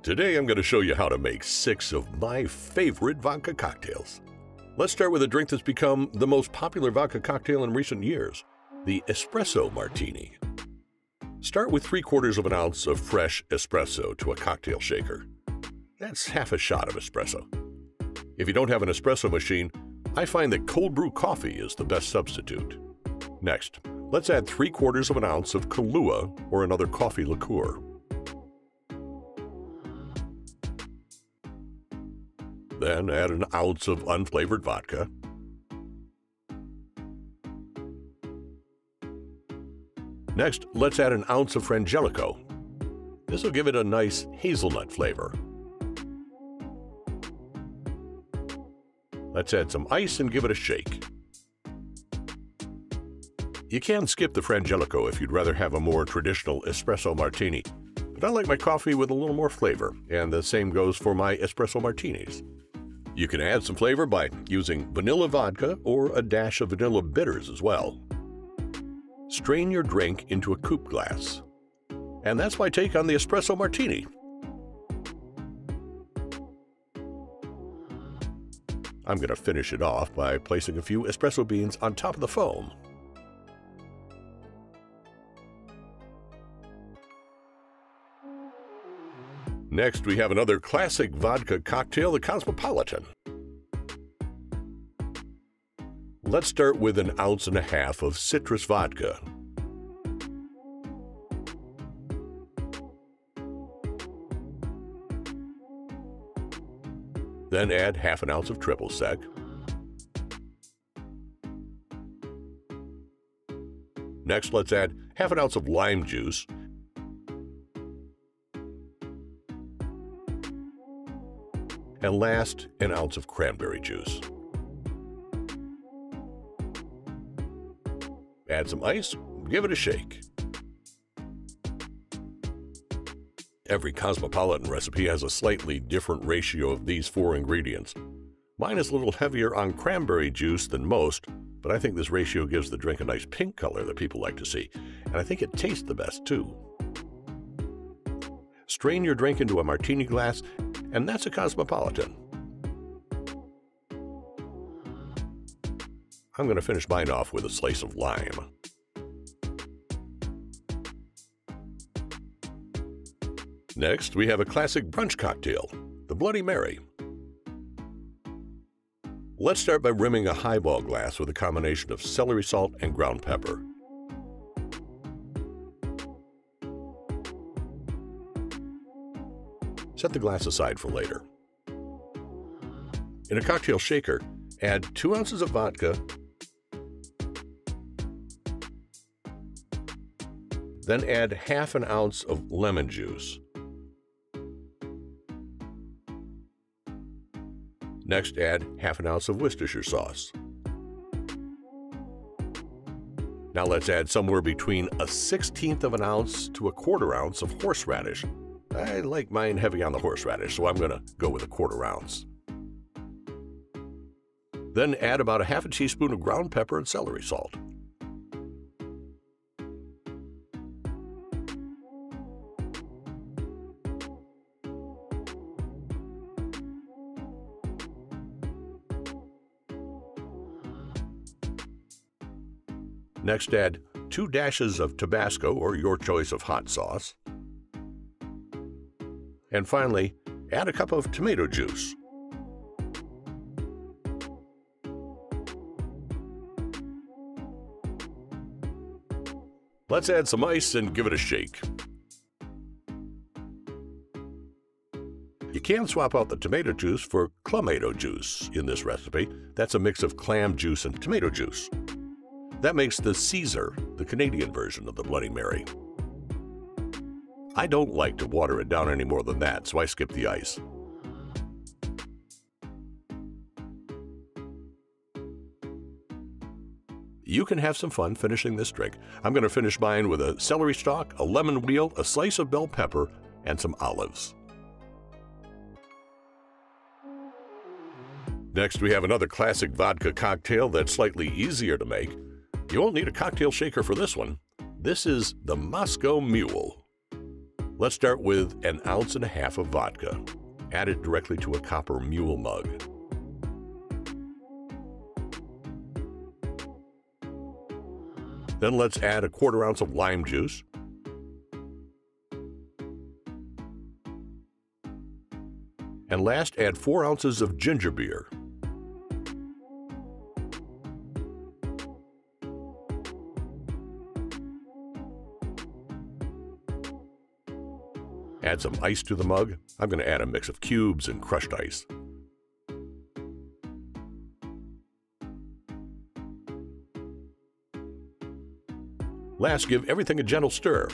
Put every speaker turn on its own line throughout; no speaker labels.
Today I'm going to show you how to make 6 of my favorite vodka cocktails. Let's start with a drink that's become the most popular vodka cocktail in recent years, the Espresso Martini. Start with 3/4 of an ounce of fresh espresso to a cocktail shaker. That's half a shot of espresso. If you don't have an espresso machine, I find that cold brew coffee is the best substitute. Next, let's add 3/4 of an ounce of Kahlua or another coffee liqueur. Then add an ounce of unflavored vodka. Next, let's add an ounce of Frangelico. This will give it a nice hazelnut flavor. Let's add some ice and give it a shake. You can skip the Frangelico if you'd rather have a more traditional espresso martini, but I like my coffee with a little more flavor, and the same goes for my espresso martinis. You can add some flavor by using vanilla vodka or a dash of vanilla bitters as well. Strain your drink into a coupe glass. And that's my take on the espresso martini. I'm going to finish it off by placing a few espresso beans on top of the foam. Next, we have another classic vodka cocktail, the Cosmopolitan. Let's start with 1.5 ounces of citrus vodka. Then add 1/2 ounce of triple sec. Next, let's add 1/2 ounce of lime juice. And last, 1 ounce of cranberry juice. Add some ice, give it a shake. Every Cosmopolitan recipe has a slightly different ratio of these 4 ingredients. Mine is a little heavier on cranberry juice than most, but I think this ratio gives the drink a nice pink color that people like to see, and I think it tastes the best too. Strain your drink into a martini glass, and that's a Cosmopolitan. I'm going to finish mine off with a slice of lime. Next, we have a classic brunch cocktail, the Bloody Mary. Let's start by rimming a highball glass with a combination of celery salt and ground pepper. Set the glass aside for later. In a cocktail shaker, add 2 ounces of vodka, then add 1/2 ounce of lemon juice. Next, add 1/2 ounce of Worcestershire sauce. Now let's add somewhere between 1/16 of an ounce to 1/4 ounce of horseradish. I like mine heavy on the horseradish, so I'm going to go with 1/4 ounce. Then add about 1/2 teaspoon of ground pepper and celery salt. Next, add 2 dashes of Tabasco or your choice of hot sauce. And finally, add a cup of tomato juice. Let's add some ice and give it a shake. You can swap out the tomato juice for clamato juice in this recipe. That's a mix of clam juice and tomato juice. That makes the Caesar, the Canadian version of the Bloody Mary. I don't like to water it down any more than that, so I skip the ice. You can have some fun finishing this drink. I'm going to finish mine with a celery stalk, a lemon wheel, a slice of bell pepper, and some olives. Next, we have another classic vodka cocktail that's slightly easier to make. You won't need a cocktail shaker for this one. This is the Moscow Mule. Let's start with 1.5 ounces of vodka. Add it directly to a copper Mule mug. Then let's add 1/4 ounce of lime juice. And last, add 4 ounces of ginger beer. Add some ice to the mug. I'm going to add a mix of cubes and crushed ice. Last, give everything a gentle stir.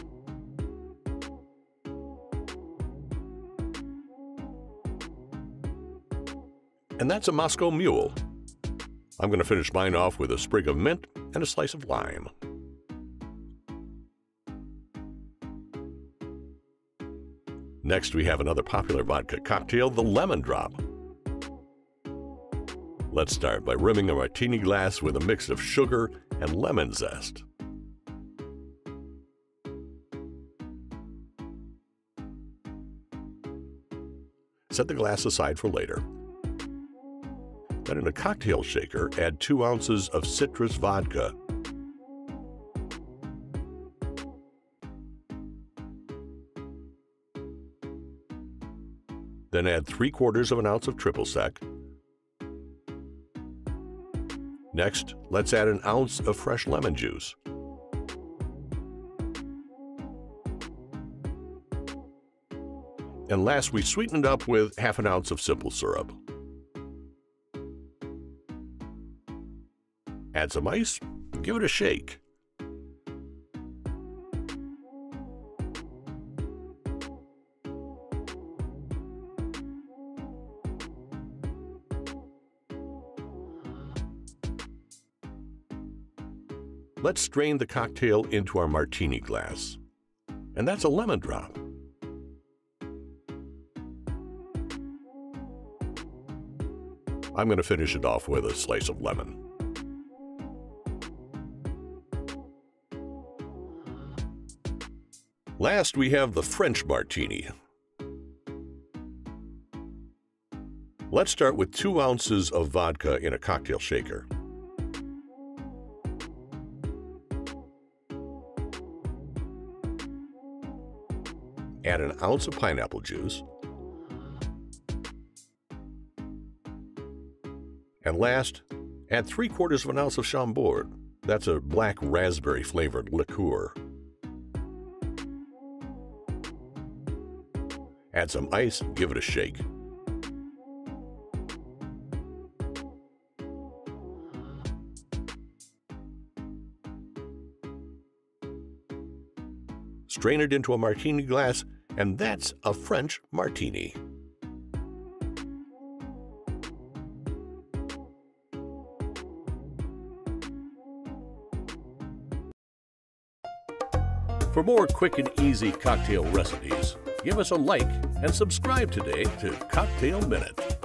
And that's a Moscow Mule. I'm going to finish mine off with a sprig of mint and a slice of lime. Next, we have another popular vodka cocktail, the lemon drop. Let's start by rimming a martini glass with a mix of sugar and lemon zest. Set the glass aside for later. Then in a cocktail shaker, add 2 ounces of citrus vodka. Then add 3/4 ounce of triple sec. Next, let's add 1 ounce of fresh lemon juice. And last, we sweeten it up with 1/2 ounce of simple syrup. Add some ice, give it a shake. Let's strain the cocktail into our martini glass. And that's a lemon drop. I'm going to finish it off with a slice of lemon. Last, we have the French Martini. Let's start with 2 ounces of vodka in a cocktail shaker. Add 1 ounce of pineapple juice. And last, add 3/4 ounce of Chambord. That's a black raspberry flavored liqueur. Add some ice and give it a shake. Strain it into a martini glass, and that's a French Martini. For more quick and easy cocktail recipes, give us a like and subscribe today to Cocktail Minute.